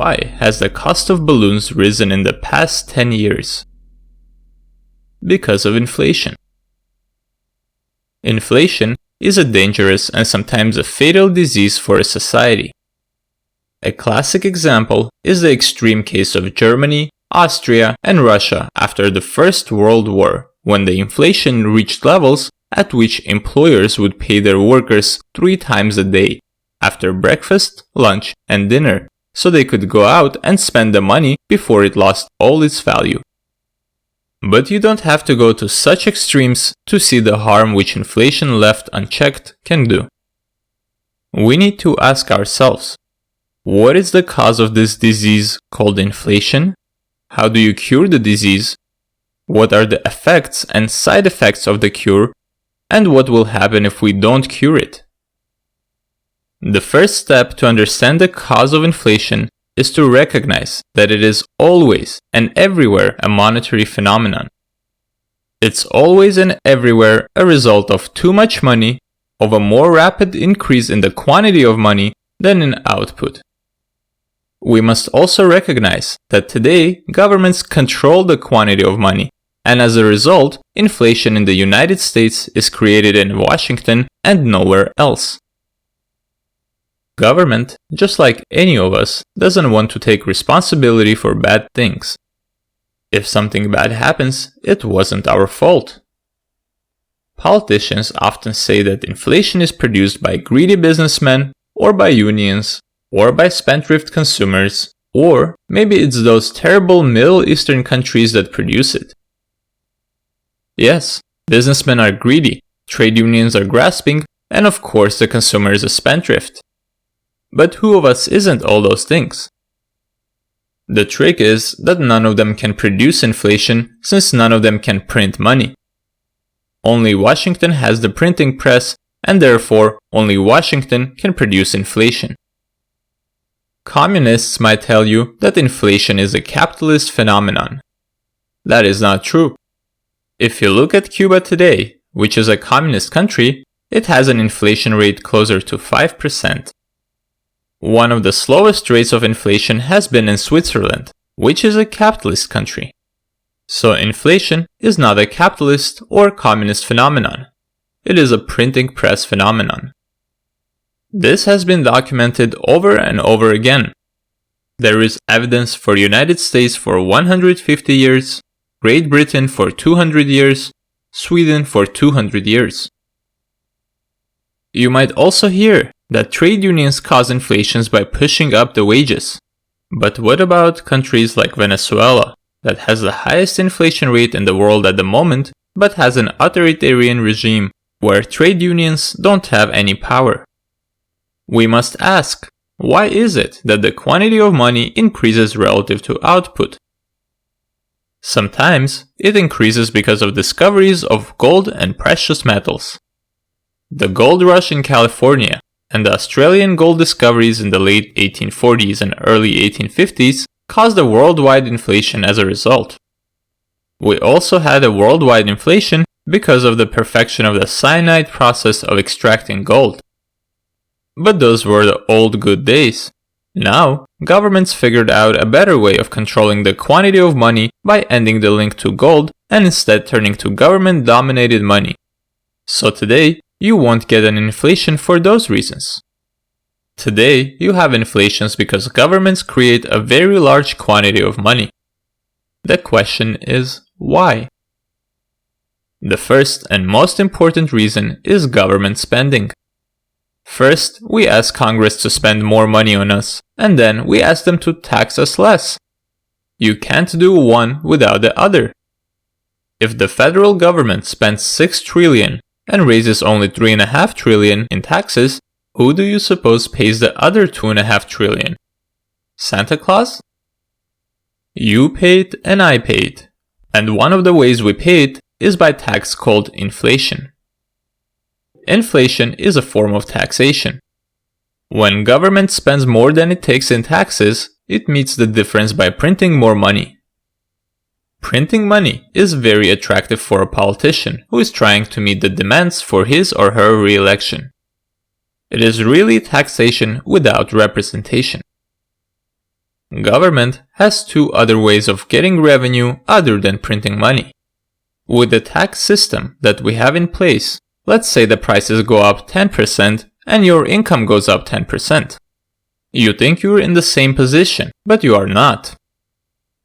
why has the cost of balloons risen in the past 10 years? Because of inflation. Inflation is a dangerous and sometimes a fatal disease for a society. A classic example is the extreme case of Germany, Austria, and Russia after the First World War, when the inflation reached levels at which employers would pay their workers 3 times a day, after breakfast, lunch, and dinner, so they could go out and spend the money before it lost all its value. But you don't have to go to such extremes to see the harm which inflation left unchecked can do. We need to ask ourselves, what is the cause of this disease called inflation? How do you cure the disease? What are the effects and side effects of the cure? And what will happen if we don't cure it? The first step to understand the cause of inflation is to recognize that it is always and everywhere a monetary phenomenon. It's always and everywhere a result of too much money, of a more rapid increase in the quantity of money than in output. We must also recognize that today governments control the quantity of money, and as a result, inflation in the United States is created in Washington and nowhere else. Government, just like any of us, doesn't want to take responsibility for bad things. If something bad happens, it wasn't our fault. Politicians often say that inflation is produced by greedy businessmen, or by unions, or by spendthrift consumers, or maybe it's those terrible Middle Eastern countries that produce it. Yes, businessmen are greedy, trade unions are grasping, and of course the consumer is a spendthrift. But who of us isn't all those things? The trick is that none of them can produce inflation since none of them can print money. Only Washington has the printing press, and therefore only Washington can produce inflation. Communists might tell you that inflation is a capitalist phenomenon. That is not true. If you look at Cuba today, which is a communist country, it has an inflation rate closer to 5%. One of the slowest rates of inflation has been in Switzerland, which is a capitalist country. So inflation is not a capitalist or communist phenomenon. It is a printing press phenomenon. This has been documented over and over again. There is evidence for United States for 150 years, Great Britain for 200 years, Sweden for 200 years. You might also hear that trade unions cause inflations by pushing up the wages. But what about countries like Venezuela, that has the highest inflation rate in the world at the moment, but has an authoritarian regime where trade unions don't have any power? We must ask, why is it that the quantity of money increases relative to output? Sometimes it increases because of discoveries of gold and precious metals. The gold rush in California and the Australian gold discoveries in the late 1840s and early 1850s caused a worldwide inflation as a result. We also had a worldwide inflation because of the perfection of the cyanide process of extracting gold. But those were the old good days. Now, governments figured out a better way of controlling the quantity of money by ending the link to gold and instead turning to government-dominated money. So today, you won't get an inflation for those reasons. Today, you have inflations because governments create a very large quantity of money. The question is, why? The first and most important reason is government spending. First, we ask Congress to spend more money on us, and then we ask them to tax us less. You can't do one without the other. If the federal government spends $6 trillion and raises only $3.5 trillion in taxes, who do you suppose pays the other $2.5 trillion? Santa Claus? You paid and I paid. And one of the ways we pay it is by tax called inflation. Inflation is a form of taxation. When government spends more than it takes in taxes, it meets the difference by printing more money. Printing money is very attractive for a politician who is trying to meet the demands for his or her re-election. It is really taxation without representation. government has two other ways of getting revenue other than printing money. With the tax system that we have in place, let's say the prices go up 10% and your income goes up 10%. You think you're in the same position, but you are not.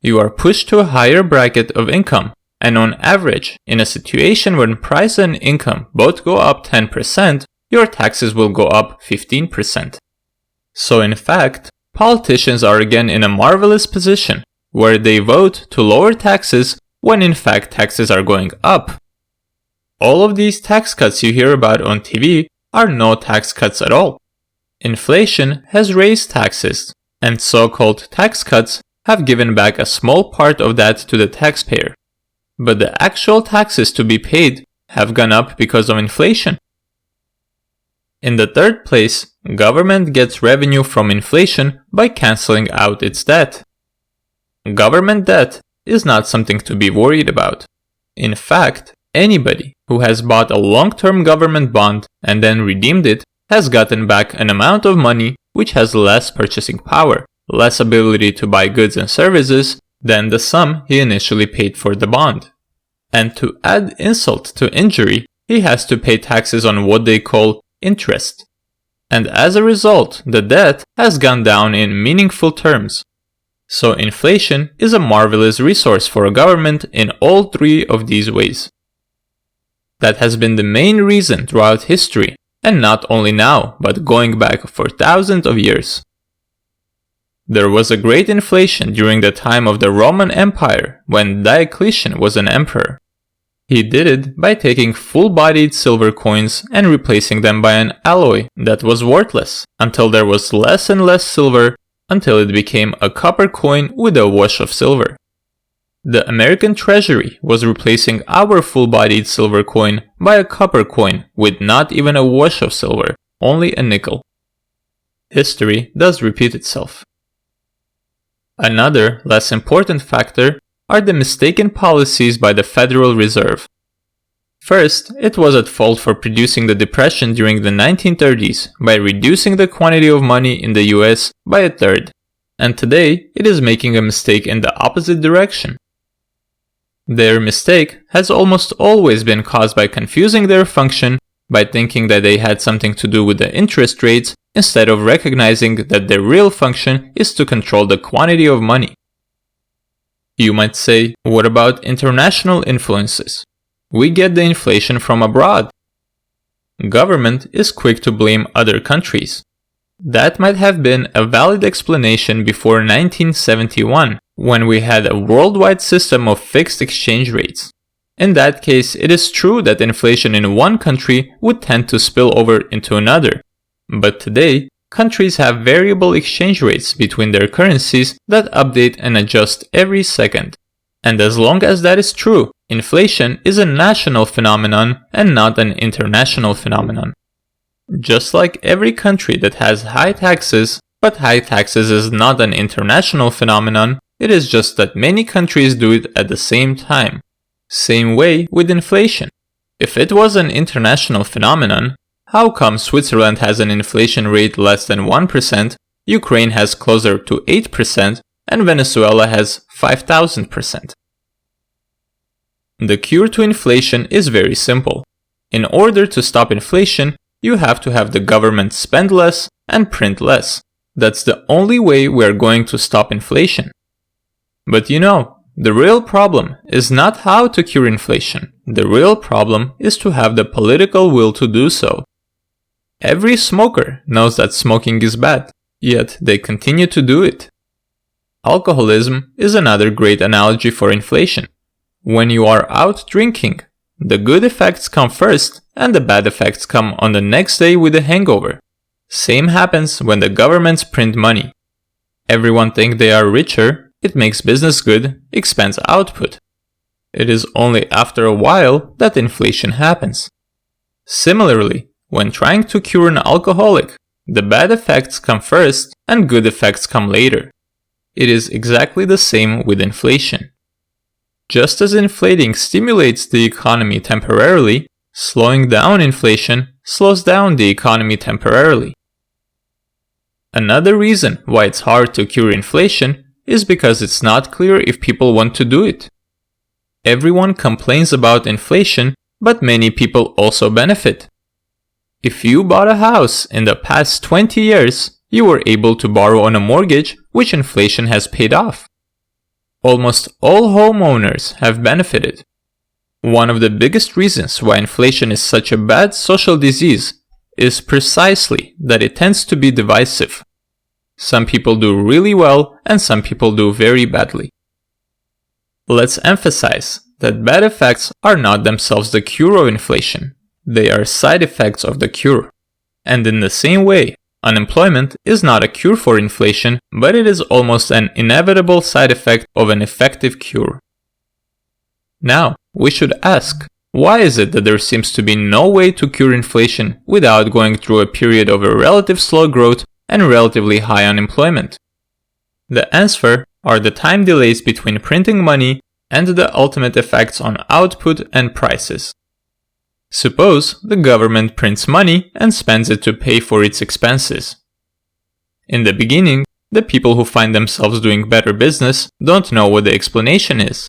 You are pushed to a higher bracket of income, and on average, in a situation when price and income both go up 10%, your taxes will go up 15%. So in fact, politicians are again in a marvelous position, where they vote to lower taxes when in fact taxes are going up. All of these tax cuts you hear about on TV are no tax cuts at all. Inflation has raised taxes, and so-called tax cuts have given back a small part of that to the taxpayer. But the actual taxes to be paid have gone up because of inflation. In the third place, government gets revenue from inflation by cancelling out its debt. Government debt is not something to be worried about. In fact, anybody who has bought a long-term government bond and then redeemed it has gotten back an amount of money which has less purchasing power, less ability to buy goods and services than the sum he initially paid for the bond. And to add insult to injury, he has to pay taxes on what they call interest. And as a result, the debt has gone down in meaningful terms. So inflation is a marvelous resource for a government in all three of these ways. That has been the main reason throughout history, and not only now, but going back for thousands of years. There was a great inflation during the time of the Roman Empire when Diocletian was an emperor. He did it by taking full-bodied silver coins and replacing them by an alloy that was worthless until there was less and less silver until it became a copper coin with a wash of silver. The American Treasury was replacing our full-bodied silver coin by a copper coin with not even a wash of silver, only a nickel. History does repeat itself. Another, less important factor are the mistaken policies by the Federal Reserve. First, it was at fault for producing the Depression during the 1930s by reducing the quantity of money in the US by a third, and today it is making a mistake in the opposite direction. Their mistake has almost always been caused by confusing their function by thinking that they had something to do with the interest rates instead of recognizing that their real function is to control the quantity of money. You might say, what about international influences? We get the inflation from abroad. Government is quick to blame other countries. That might have been a valid explanation before 1971, when we had a worldwide system of fixed exchange rates. In that case, it is true that inflation in one country would tend to spill over into another. But today, countries have variable exchange rates between their currencies that update and adjust every second. And as long as that is true, inflation is a national phenomenon and not an international phenomenon. Just like every country that has high taxes, but high taxes is not an international phenomenon, it is just that many countries do it at the same time. Same way with inflation. If it was an international phenomenon, how come Switzerland has an inflation rate less than 1%, Ukraine has closer to 8%, and Venezuela has 5,000%? The cure to inflation is very simple. In order to stop inflation, you have to have the government spend less and print less. That's the only way we are going to stop inflation. But the real problem is not how to cure inflation. The real problem is to have the political will to do so. Every smoker knows that smoking is bad, yet they continue to do it. Alcoholism is another great analogy for inflation. When you are out drinking, the good effects come first and the bad effects come on the next day with a hangover. Same happens when the governments print money. Everyone thinks they are richer, it makes business good, expands output. It is only after a while that inflation happens. Similarly, when trying to cure an alcoholic, the bad effects come first and good effects come later. It is exactly the same with inflation. Just as inflating stimulates the economy temporarily, slowing down inflation slows down the economy temporarily. Another reason why it's hard to cure inflation is because it's not clear if people want to do it. Everyone complains about inflation, but many people also benefit. If you bought a house in the past 20 years, you were able to borrow on a mortgage which inflation has paid off. Almost all homeowners have benefited. One of the biggest reasons why inflation is such a bad social disease is precisely that it tends to be divisive. Some people do really well and some people do very badly. Let's emphasize that bad effects are not themselves the cure of inflation. They are side effects of the cure. And in the same way, unemployment is not a cure for inflation, but it is almost an inevitable side effect of an effective cure. Now, we should ask, why is it that there seems to be no way to cure inflation without going through a period of a relative slow growth and relatively high unemployment? The answer are the time delays between printing money and the ultimate effects on output and prices. Suppose the government prints money and spends it to pay for its expenses. In the beginning, the people who find themselves doing better business don't know what the explanation is.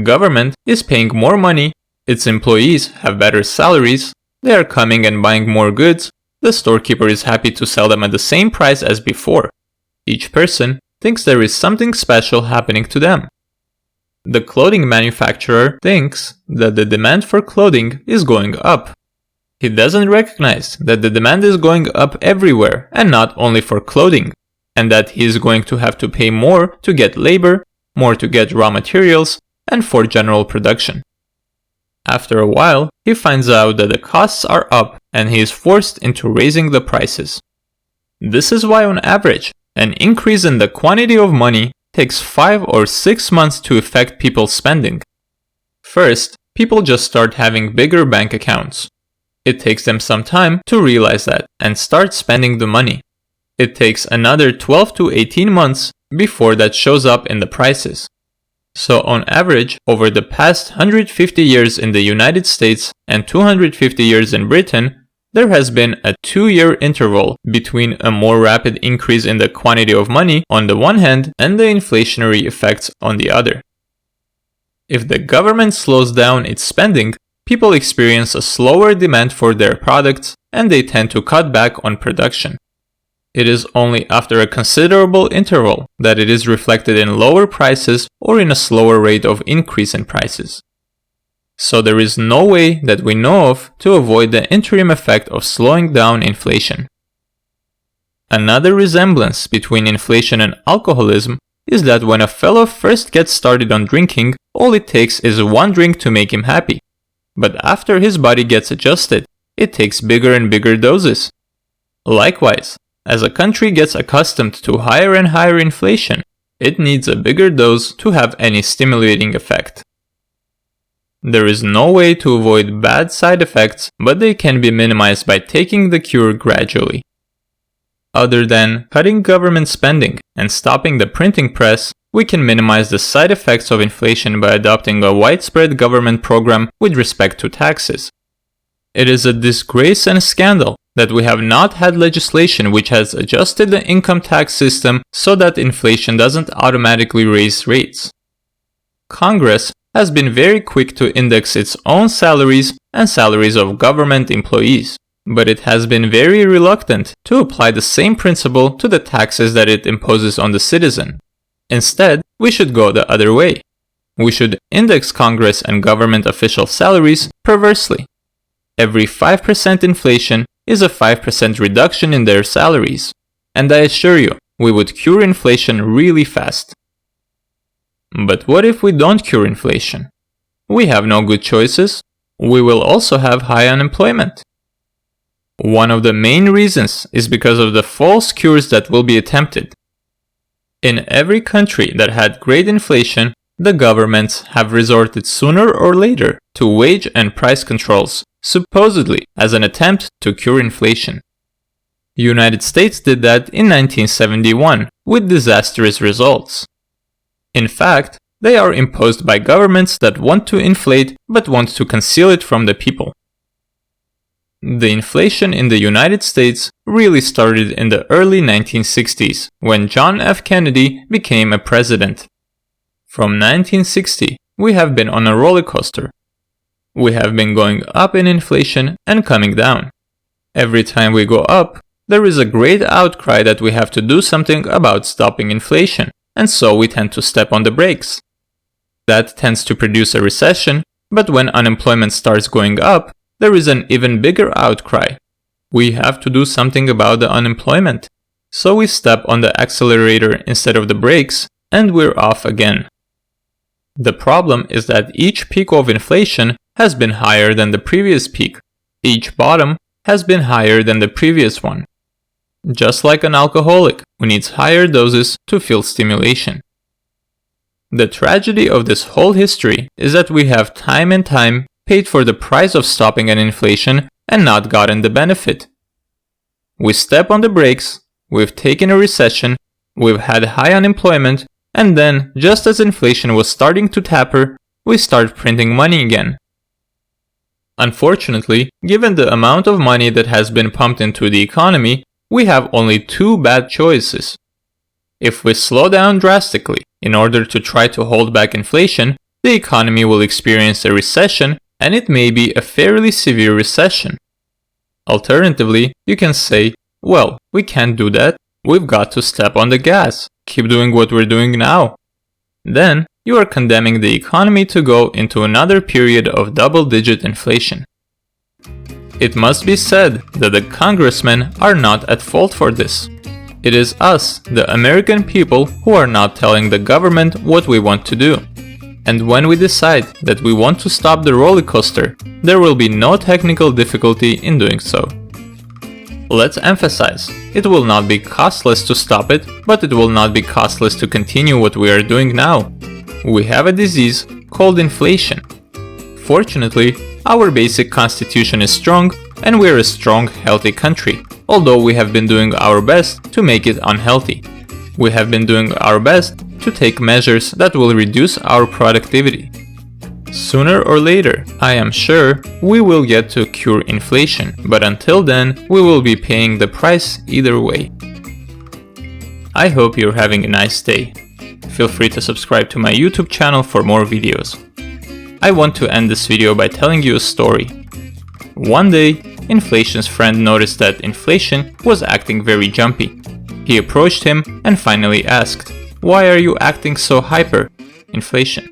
Government is paying more money, its employees have better salaries, they are coming and buying more goods, the storekeeper is happy to sell them at the same price as before. Each person thinks there is something special happening to them. The clothing manufacturer thinks that the demand for clothing is going up. He doesn't recognize that the demand is going up everywhere and not only for clothing, and that he is going to have to pay more to get labor, more to get raw materials, and for general production. After a while, he finds out that the costs are up and he is forced into raising the prices. This is why on average, an increase in the quantity of money takes 5 or 6 months to affect people's spending. First, people just start having bigger bank accounts. It takes them some time to realize that and start spending the money. It takes another 12 to 18 months before that shows up in the prices. So on average, over the past 150 years in the United States and 250 years in Britain, there has been a 2-year interval between a more rapid increase in the quantity of money on the one hand and the inflationary effects on the other. If the government slows down its spending, people experience a slower demand for their products and they tend to cut back on production. It is only after a considerable interval that it is reflected in lower prices or in a slower rate of increase in prices. So there is no way that we know of to avoid the interim effect of slowing down inflation. Another resemblance between inflation and alcoholism is that when a fellow first gets started on drinking, all it takes is one drink to make him happy. But after his body gets adjusted, it takes bigger and bigger doses. Likewise, as a country gets accustomed to higher and higher inflation, it needs a bigger dose to have any stimulating effect. There is no way to avoid bad side effects, but they can be minimized by taking the cure gradually. Other than cutting government spending and stopping the printing press, we can minimize the side effects of inflation by adopting a widespread government program with respect to taxes. It is a disgrace and a scandal that we have not had legislation which has adjusted the income tax system so that inflation doesn't automatically raise rates. Congress has been very quick to index its own salaries and salaries of government employees, but it has been very reluctant to apply the same principle to the taxes that it imposes on the citizen. Instead, we should go the other way. We should index Congress and government official salaries perversely. Every 5% inflation is a 5% reduction in their salaries, and I assure you, we would cure inflation really fast. But what if we don't cure inflation? We have no good choices. We will also have high unemployment. One of the main reasons is because of the false cures that will be attempted. In every country that had great inflation, the governments have resorted sooner or later to wage and price controls, supposedly as an attempt to cure inflation. The United States did that in 1971 with disastrous results. In fact, they are imposed by governments that want to inflate but want to conceal it from the people. The inflation in the United States really started in the early 1960s, when John F. Kennedy became a president. From 1960, we have been on a roller coaster. We have been going up in inflation and coming down. Every time we go up, there is a great outcry that we have to do something about stopping inflation, and so we tend to step on the brakes. That tends to produce a recession, but when unemployment starts going up, there is an even bigger outcry. We have to do something about the unemployment. So we step on the accelerator instead of the brakes, and we're off again. The problem is that each peak of inflation has been higher than the previous peak. Each bottom has been higher than the previous one. Just like an alcoholic who needs higher doses to feel stimulation. The tragedy of this whole history is that we have time and time paid for the price of stopping an inflation and not gotten the benefit. We step on the brakes, we've taken a recession, we've had high unemployment, and then, just as inflation was starting to taper, we start printing money again. Unfortunately, given the amount of money that has been pumped into the economy, we have only two bad choices. If we slow down drastically in order to try to hold back inflation, the economy will experience a recession, and it may be a fairly severe recession. Alternatively, you can say, well, we can't do that, we've got to step on the gas, keep doing what we're doing now. Then, you are condemning the economy to go into another period of double-digit inflation. It must be said that the congressmen are not at fault for this. It is us, the American people, who are not telling the government what we want to do. And when we decide that we want to stop the roller coaster, there will be no technical difficulty in doing so. Let's emphasize, it will not be costless to stop it, but it will not be costless to continue what we are doing now. We have a disease called inflation. Fortunately, our basic constitution is strong, and we are a strong, healthy country, although we have been doing our best to make it unhealthy. We have been doing our best to take measures that will reduce our productivity. Sooner or later, I am sure, we will get to cure inflation, but until then, we will be paying the price either way. I hope you're having a nice day. Feel free to subscribe to my YouTube channel for more videos. I want to end this video by telling you a story. One day, Inflation's friend noticed that Inflation was acting very jumpy. He approached him and finally asked, "Why are you acting so hyper, Inflation?"